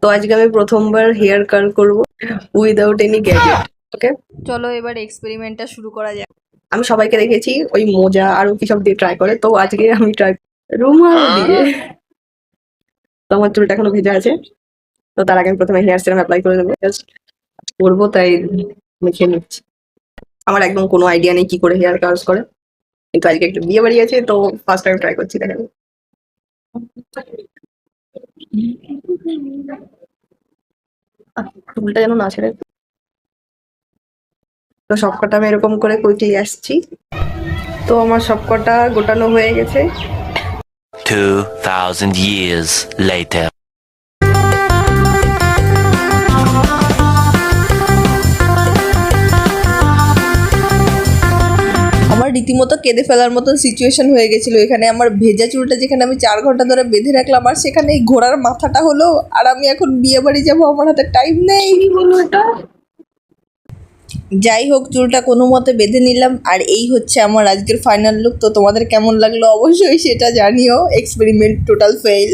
তো আজকে আমি প্রথমবার হেয়ার কার্ল করব উইদাউট এনি গ্যাজেট। ওকে, চলো এবার এক্সপেরিমেন্টটা শুরু করা যাক। আমি সবাইকে দেখেছি ওই মোজা আরো কি সব দিয়ে ট্রাই করে, তো আজকে আমি ট্রাই রুমাল দিয়ে। তো আমার চুলটা এখনো ভেজা আছে, তো তার আগে আমি প্রথমে হেয়ার সিরাম অ্যাপ্লাই করে নেবো। জাস্ট করবো তাই মেখে নিচ্ছি। আমার একদম কোনো আইডিয়া নেই কি করে হেয়ার কার্লস করে, কিন্তু আজকে একটু বিয়ে বাড়ি আছে, তো ফার্স্ট টাইম ট্রাই করছি। দেখেন, চুলটা যেন না ছেড়ে। তো সবকটা আমি এরকম করে কুইকলি আসছি। তো আমার সবকটা গোটানো হয়ে গেছে। 2000 years later. আমার রীতিমতো কেঁদে ফেলার মতন সিচুয়েশন হয়ে গেছিল এখানে। আমার ভেজা চুলটা যেখানে আমি 4 ঘন্টা ধরে বেঁধে রাখলাম, আর সেখানে এই ঘোড়ার মাথাটা হলো, আর আমি এখন বিয়ে বাড়ি যাবো, আমার হাতে টাইম নেই। কি বলবো এটা? যাই হোক, চুলটা কোনো মতে বেঁধে নিলাম, আর এই হচ্ছে আমার আজকের ফাইনাল লুক। তো তোমাদের কেমন লাগলো অবশ্যই সেটা জানিও। Experiment total fail.